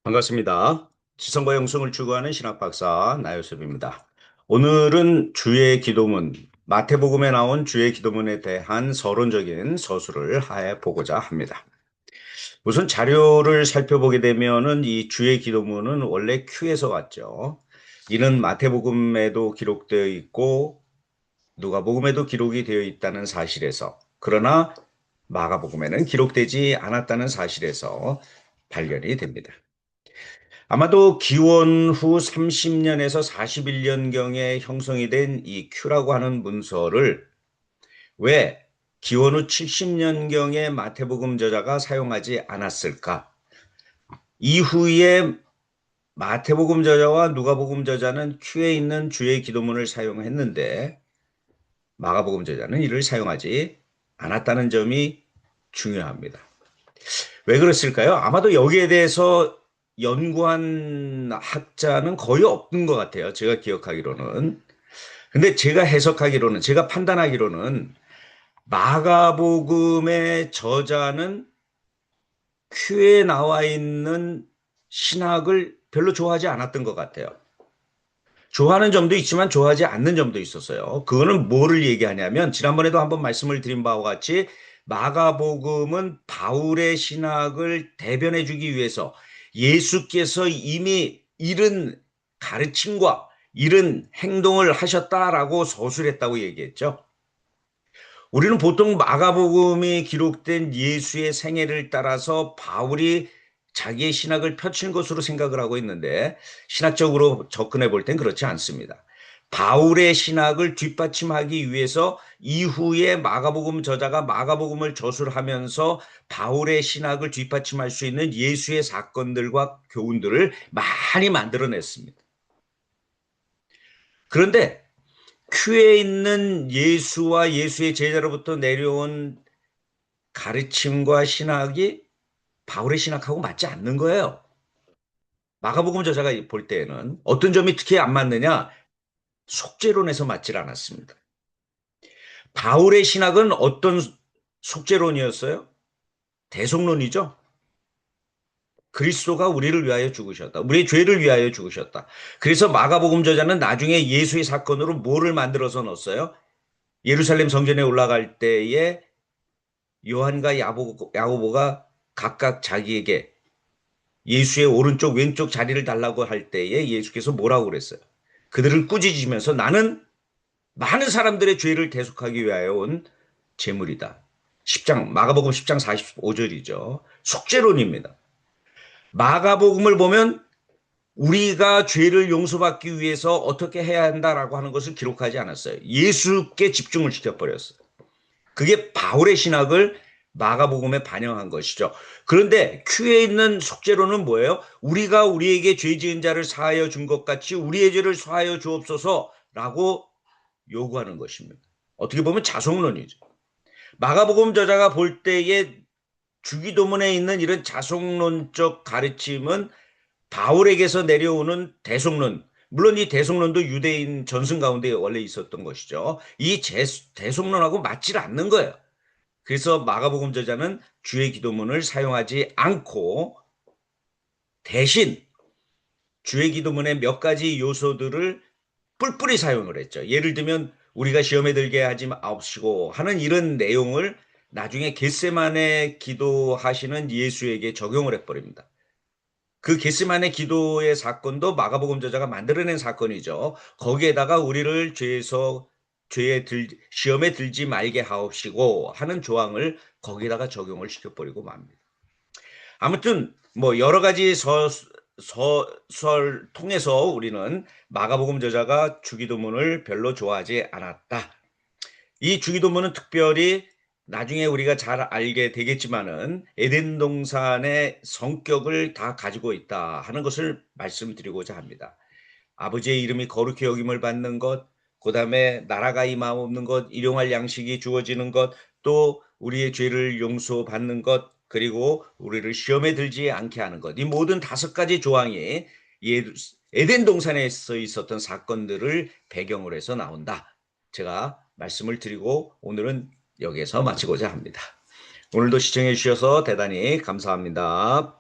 반갑습니다. 지성과 영성을 추구하는 신학박사 나요셉입니다. 오늘은 주의 기도문, 마태복음에 나온 주의 기도문에 대한 서론적인 서술을 해 보고자 합니다. 우선 자료를 살펴보게 되면은 이 주의 기도문은 원래 큐에서 왔죠. 이는 마태복음에도 기록되어 있고 누가복음에도 기록이 되어 있다는 사실에서, 그러나 마가복음에는 기록되지 않았다는 사실에서 발견이 됩니다. 아마도 기원 후 30년에서 41년경에 형성이 된 이 큐라고 하는 문서를 왜 기원 후 70년경에 마태복음 저자가 사용하지 않았을까? 이후에 마태복음 저자와 누가복음 저자는 큐에 있는 주의 기도문을 사용했는데 마가복음 저자는 이를 사용하지 않았다는 점이 중요합니다. 왜 그랬을까요? 아마도 여기에 대해서 연구한 학자는 거의 없는 것 같아요. 제가 기억하기로는. 근데 제가 해석하기로는, 제가 판단하기로는 마가복음의 저자는 큐에 나와 있는 신학을 별로 좋아하지 않았던 것 같아요. 좋아하는 점도 있지만 좋아하지 않는 점도 있었어요. 그거는 뭐를 얘기하냐면 지난번에도 한번 말씀을 드린 바와 같이 마가복음은 바울의 신학을 대변해 주기 위해서 예수께서 이미 이런 가르침과 이런 행동을 하셨다라고 서술했다고 얘기했죠. 우리는 보통 마가복음이 기록된 예수의 생애를 따라서 바울이 자기의 신학을 펼친 것으로 생각을 하고 있는데 신학적으로 접근해 볼 땐 그렇지 않습니다. 바울의 신학을 뒷받침하기 위해서 이후에 마가복음 저자가 마가복음을 저술하면서 바울의 신학을 뒷받침할 수 있는 예수의 사건들과 교훈들을 많이 만들어냈습니다. 그런데 큐에 있는 예수와 예수의 제자로부터 내려온 가르침과 신학이 바울의 신학하고 맞지 않는 거예요. 마가복음 저자가 볼 때에는 어떤 점이 특히 안 맞느냐? 속죄론에서 맞질 않았습니다. 바울의 신학은 어떤 속죄론이었어요? 대속론이죠. 그리스도가 우리를 위하여 죽으셨다. 우리의 죄를 위하여 죽으셨다. 그래서 마가복음 저자는 나중에 예수의 사건으로 뭐를 만들어서 넣었어요? 예루살렘 성전에 올라갈 때에 요한과 야고보가 각각 자기에게 예수의 오른쪽 왼쪽 자리를 달라고 할 때에 예수께서 뭐라고 그랬어요? 그들을 꾸짖으면서 나는 많은 사람들의 죄를 대속하기 위하여 온 제물이다. 10장 마가복음 10장 45절이죠. 속죄론입니다. 마가복음을 보면 우리가 죄를 용서받기 위해서 어떻게 해야 한다라고 하는 것을 기록하지 않았어요. 예수께 집중을 시켜버렸어요. 그게 바울의 신학을 마가복음에 반영한 것이죠. 그런데 큐에 있는 속죄로는 뭐예요? 우리가 우리에게 죄 지은 자를 사하여 준 것 같이 우리의 죄를 사하여 주옵소서라고 요구하는 것입니다. 어떻게 보면 자속론이죠. 마가복음 저자가 볼 때에 주기도문에 있는 이런 자속론적 가르침은 바울에게서 내려오는 대속론, 물론 이 대속론도 유대인 전승 가운데 원래 있었던 것이죠. 이 대속론하고 맞질 않는 거예요. 그래서 마가복음 저자는 주의 기도문을 사용하지 않고 대신 주의 기도문의 몇 가지 요소들을 뿔뿔이 사용을 했죠. 예를 들면 우리가 시험에 들게 하지 마옵시고 하는 이런 내용을 나중에 겟세마네 기도하시는 예수에게 적용을 해버립니다. 그 겟세마네 기도의 사건도 마가복음 저자가 만들어낸 사건이죠. 거기에다가 우리를 시험에 들지 말게 하옵시고 하는 조항을 거기에다가 적용을 시켜버리고 맙니다. 아무튼 뭐 여러 가지 서설 통해서 우리는 마가복음 저자가 주기도문을 별로 좋아하지 않았다. 이 주기도문은 특별히 나중에 우리가 잘 알게 되겠지만은 에덴 동산의 성격을 다 가지고 있다 하는 것을 말씀드리고자 합니다. 아버지의 이름이 거룩히 여김을 받는 것, 그 다음에 나라가 임하옵는 것, 일용할 양식이 주어지는 것, 또 우리의 죄를 용서받는 것, 그리고 우리를 시험에 들지 않게 하는 것. 이 모든 5가지 조항이 에덴 동산에서 있었던 사건들을 배경으로 해서 나온다. 제가 말씀을 드리고 오늘은 여기에서 마치고자 합니다. 오늘도 시청해 주셔서 대단히 감사합니다.